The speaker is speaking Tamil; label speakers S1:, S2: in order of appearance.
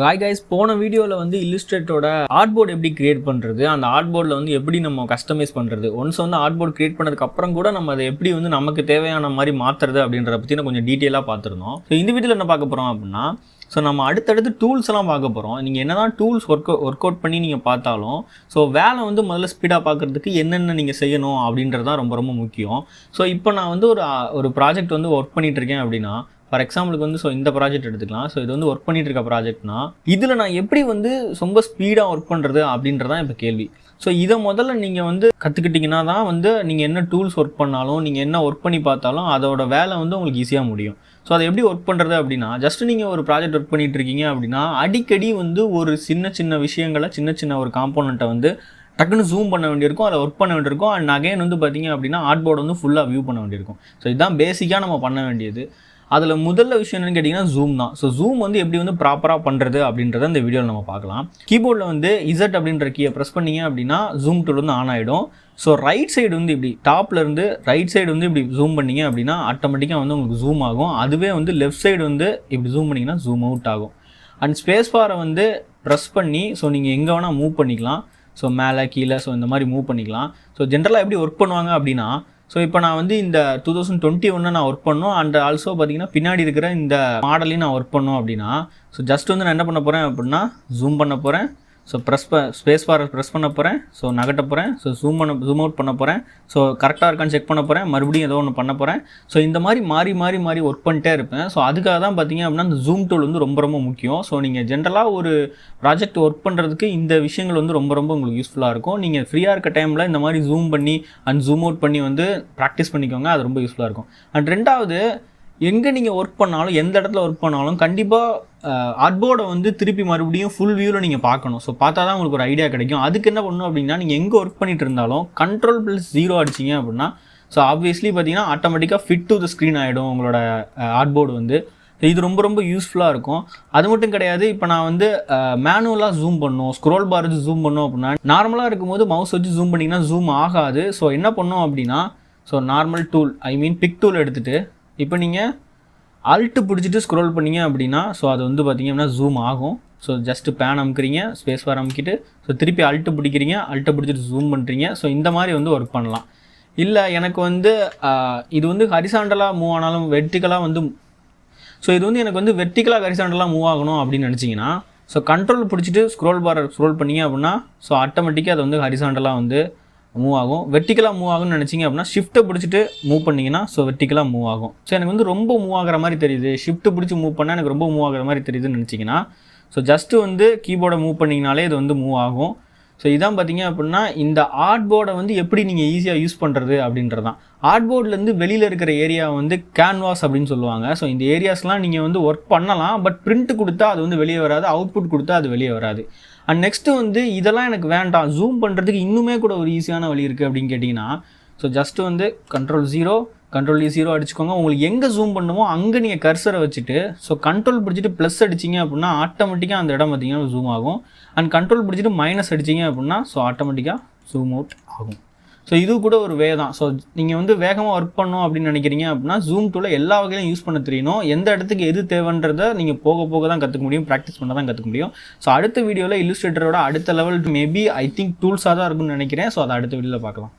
S1: ஹாய் கைஸ், போன வீடியோவில் வந்து இல்லுஸ்ட்ரேட்டரோட ஆர்ட்போர்டு எப்படி கிரியேட் பண்ணுறது, அந்த ஆர்ட்போர்டில் வந்து எப்படி நம்ம கஸ்டமைஸ் பண்ணுறது, ஒன்ஸ் வந்து ஆர்ட்போர்டு கிரியேட் பண்ணதுக்கப்புறம் கூட நம்ம அதை எப்படி வந்து நமக்கு தேவையான மாதிரி மாற்றுறது அப்படின்றத பற்றி நான் கொஞ்சம் டீட்டெயிலாக பார்த்துருந்தோம். ஸோ இந்த வீடியோவில் என்ன பார்க்க போகிறோம் அப்படின்னா, ஸோ நம்ம அடுத்தடுத்து டூல்ஸ் எல்லாம் பார்க்க போகிறோம். நீங்கள் என்ன தான் டூல்ஸ் ஒர்க் அவுட் பண்ணி நீங்கள் பார்த்தாலும் ஸோ வேலை வந்து முதல்ல ஸ்பீடாக பார்க்குறதுக்கு என்னென்ன நீங்கள் செய்யணும் அப்படின்றது தான் ரொம்ப ரொம்ப முக்கியம். ஸோ இப்போ நான் வந்து ஒரு ப்ராஜெக்ட் வந்து ஒர்க் பண்ணிகிட்டு இருக்கேன் அப்படின்னா, ஃபார் எக்ஸாம்பிளுக்கு வந்து இந்த ப்ராஜெக்ட் எடுத்துக்கலாம். ஸோ இது வந்து ஒர்க் பண்ணிட்டு இருக்க ப்ராஜெக்ட்னா இதில் நான் எப்படி வந்து ரொம்ப ஸ்பீடாக ஒர்க் பண்ணுறது அப்படின்றதான் இப்போ கேள்வி. ஸோ இதை முதல்ல நீங்கள் வந்து கற்றுக்கிட்டிங்கன்னா தான் வந்து நீங்கள் என்ன டூல்ஸ் ஒர்க் பண்ணாலும், நீங்கள் என்ன ஒர்க் பண்ணி பார்த்தாலும் அதோட வேலை வந்து உங்களுக்கு ஈஸியாக முடியும். ஸோ அதை எப்படி ஒர்க் பண்ணுறது அப்படின்னா, ஜஸ்ட் நீங்கள் ஒரு ப்ராஜெக்ட் ஒர்க் பண்ணிகிட்டு இருக்கீங்க அப்படின்னா அடிக்கடி வந்து ஒரு சின்ன சின்ன விஷயங்களை, சின்ன சின்ன ஒரு காம்போனண்ட்டை வந்து டக்குன்னு ஜூம் பண்ண வேண்டியிருக்கும், அதை ஒர்க் பண்ண வேண்டியிருக்கும். அண்ட் அகைன் வந்து பார்த்திங்க அப்படின்னா ஆர்ட்போர்டு வந்து ஃபுல்லாக வியூ பண்ண வேண்டியிருக்கும். ஸோ இதுதான் பேசிக்காக நம்ம பண்ண வேண்டியது. அதில் முதல்ல விஷயம் என்னென்னு கேட்டிங்கன்னா ஜூம் தான். ஸோ ஜூம் வந்து எப்படி வந்து ப்ராப்பராக பண்ணுறது அப்படின்றத இந்த வீடியோவில் நம்ம பார்க்கலாம். கீபோர்டில் வந்து இசட் அப்படின்ற கீயை ப்ரெஸ் பண்ணிங்க அப்படின்னா ஜூம் டூல் வந்து ஆன் ஆகிடும். ஸோ ரைட் சைடு வந்து இப்படி டாப்லேருந்து ரைட் சைடு வந்து இப்படி ஜூம் பண்ணிங்க அப்படின்னா ஆட்டோமேட்டிக்காக வந்து உங்களுக்கு ஜூம் ஆகும். அதுவே வந்து லெஃப்ட் சைடு வந்து இப்படி ஜூம் பண்ணிங்கன்னா ஜூம் அவுட் ஆகும். அண்ட் ஸ்பேஸ் பாரை வந்து ப்ரெஸ் பண்ணி ஸோ நீங்கள் எங்கே வேணால் மூவ் பண்ணிக்கலாம். ஸோ மேலே கீழே ஸோ இந்த மாதிரி மூவ் பண்ணிக்கலாம். ஸோ ஜென்ரலாக எப்படி ஒர்க் பண்ணுவாங்க அப்படின்னா, ஸோ இப்போ நான் வந்து இந்த 2021 நான் ஒர்க் பண்ணோம். அண்ட் ஆல்சோ பார்த்தீங்கன்னா பின்னாடி இருக்கிற இந்த மாடலையும் நான் ஒர்க் பண்ணோம் அப்படின்னா, ஸோ ஜஸ்ட் வந்து நான் என்ன பண்ண போகிறேன் அப்படின்னா ஜூம் பண்ண போகிறேன். ஸோ ஸ்பேஸ் பாரை ப்ரெஸ் பண்ண போகிறேன். ஸோ நகட்ட போகிறேன். ஸோ ஜூம் அவுட் பண்ண போகிறேன். ஸோ கரெக்டாக இருக்கான்னு செக் பண்ண போகிறேன். மறுபடியும் ஏதோ ஒன்று பண்ண போகிறேன். ஸோ இந்த மாதிரி மாறி ஒர்க் பண்ணிட்டே இருப்பேன். ஸோ அதுக்காக தான் பார்த்தீங்க அப்படின்னா இந்த ஜூம் டூல் வந்து ரொம்ப ரொம்ப முக்கியம். ஸோ நீங்கள் ஜென்ரலாக ஒரு ப்ராஜெக்ட் ஒர்க் பண்ணுறதுக்கு இந்த விஷயங்கள் வந்து ரொம்ப ரொம்ப உங்களுக்கு யூஸ்ஃபுல்லாக இருக்கும். நீங்கள் ஃப்ரீயாக இருக்க டைமில் இந்த மாதிரி ஜூம் பண்ணி அண்ட் ஜூம் அவுட் பண்ணி வந்து ப்ராக்டிஸ் பண்ணிக்கோங்க. அது ரொம்ப யூஸ்ஃபுல்லாக இருக்கும். அண்ட் ரெண்டாவது, எங்கே நீங்கள் ஒர்க் பண்ணாலும், எந்த இடத்துல ஒர்க் பண்ணாலும் கண்டிப்பாக ஆர்ட்போர்டை வந்து திருப்பி மறுபடியும் ஃபுல் வியூவில் நீங்கள் பார்க்கணும். ஸோ பார்த்தா தான் உங்களுக்கு ஒரு ஐடியா கிடைக்கும். அதுக்கு என்ன பண்ணணும் அப்படின்னா, நீங்கள் எங்கே ஒர்க் பண்ணிட்டு இருந்தாலும் Ctrl+0 அடிச்சிங்க அப்படின்னா ஸோ ஆப்வியஸ்லி பார்த்தீங்கன்னா ஆட்டோமேட்டிக்காக ஃபிட் டு த ஸ்க்ரீன் ஆகிடும் உங்களோட ஆர்ட்போர்டு வந்து. இது ரொம்ப ரொம்ப யூஸ்ஃபுல்லாக இருக்கும். அது மட்டும் கிடையாது, இப்போ நான் வந்து மேனுவலாக ஜூம் பண்ணணும், ஸ்க்ரோல் பார் வச்சு ஜூம் பண்ணோம் அப்படின்னா, நார்மலாக இருக்கும்போது மவுஸ் வச்சு ஜூம் பண்ணிங்கன்னா ஜூம் ஆகாது. ஸோ என்ன பண்ணோம் அப்படின்னா, so normal tool big tool எடுத்துகிட்டு இப்போ நீங்கள் அல்ட்டு பிடிச்சிட்டு ஸ்க்ரோல் பண்ணிங்க அப்படின்னா ஸோ அது வந்து பார்த்திங்க அப்படின்னா ஜூம் ஆகும். ஸோ ஜஸ்ட்டு பேன் அமுக்குறீங்க, ஸ்பேஸ் பார் அமுக்கிட்டு ஸோ திருப்பி அல்ட்டு பிடிக்கிறீங்க, அல்ட்டை பிடிச்சிட்டு ஜூம் பண்ணுறீங்க. ஸோ இந்த மாதிரி வந்து ஒர்க் பண்ணலாம். இல்லை எனக்கு வந்து இது வந்து ஹரிசாண்டலாக மூவ் ஆனாலும் வெர்டிக்கலாக வந்து, ஸோ இது வந்து எனக்கு வந்து வெர்டிக்கலாக ஹரிசாண்டலாக மூவ் ஆகணும் அப்படின்னு நினச்சிங்கன்னா ஸோ கண்ட்ரோல் பிடிச்சிட்டு ஸ்க்ரோல் பண்ணிங்க அப்படின்னா ஸோ ஆட்டோமேட்டிக்காக அது வந்து ஹரிசாண்டலாக வந்து மூவ் ஆகும். வெர்டிக்கலாக மூவ் ஆகும்னு நினச்சிங்க அப்படின்னா ஷிஃப்ட்டை பிடிச்சிட்டு மூவ் பண்ணிங்கன்னா ஸோ வெர்டிக்கலாக மூவ் ஆகும். ஸோ எனக்கு வந்து ரொம்ப மூவ் ஆகிற மாதிரி தெரியுது, ஷிஃப்ட்டு பிடிச்சி மூவ் பண்ணால் எனக்கு ரொம்ப மூவ் ஆகிற மாதிரி தெரியுதுன்னு நினச்சிங்கன்னா ஸோ ஜஸ்ட்டு வந்து கீபோர்டை மூவ் பண்ணிங்கனாலே இது வந்து மூவ் ஆகும். ஸோ இதான் பார்த்தீங்க அப்படின்னா இந்த ஆர்ட்போர்டை வந்து எப்படி நீங்கள் ஈஸியாக யூஸ் பண்ணுறது அப்படின்றது தான். ஆர்ட்போர்ட்லேருந்து வெளியில் இருக்கிற ஏரியா வந்து கேன்வாஸ் அப்படின்னு சொல்லுவாங்க. ஸோ இந்த ஏரியாஸ்லாம் நீங்கள் வந்து ஒர்க் பண்ணலாம், பட் பிரிண்ட் கொடுத்தா அது வந்து வெளியே வராது, அவுட்புட் கொடுத்தா அது வெளியே வராது. அண்ட் நெக்ஸ்ட்டு வந்து இதெல்லாம் எனக்கு வேண்டாம், ஜூம் பண்ணுறதுக்கு இன்னுமே கூட ஒரு ஈஸியான வழி இருக்குது அப்படின்னு கேட்டிங்கன்னா, ஸோ ஜஸ்ட்டு வந்து Ctrl+0 அடிச்சுக்கோங்க. உங்களுக்கு எங்கே ஜூம் பண்ணுமோ அங்கே நீங்கள் கர்சரை வச்சுட்டு ஸோ கண்ட்ரோல் பிடிச்சிட்டு ப்ளஸ் அடிச்சிங்க அப்படின்னா ஆட்டோமேட்டிக்காக அந்த இடம் பார்த்திங்கன்னா ஜூம் ஆகும். அண்ட் கண்ட்ரோல் பிடிச்சிட்டு மைனஸ் அடிச்சிங்க அப்படின்னா ஸோ ஆட்டோமேட்டிக்காக ஜூம் அவுட் ஆகும். ஸோ இது கூட ஒரு வே தான். ஸோ நீங்கள் வந்து வேகமாக ஒர்க் பண்ணணும் அப்படின்னு நினைக்கிறீங்க அப்படின்னா ஜூம் டூலை எல்லா வகையிலும் யூஸ் பண்ண தெரியணும். எந்த இடத்துக்கு எது தேவைன்றதை நீங்கள் போக போக தான் கற்றுக்க முடியும், ப்ராக்டிஸ் பண்ண தான் கற்றுக்க முடியும். ஸோ அடுத்த வீடியோவில் இல்லுஸ்ட்ரேட்டரோட அடுத்த லெவல் மேபி ஐ திங்க் டூல்ஸாக தான் இருக்குன்னு நினைக்கிறேன். ஸோ அதை அடுத்த வீடியோவில் பார்க்கலாம்.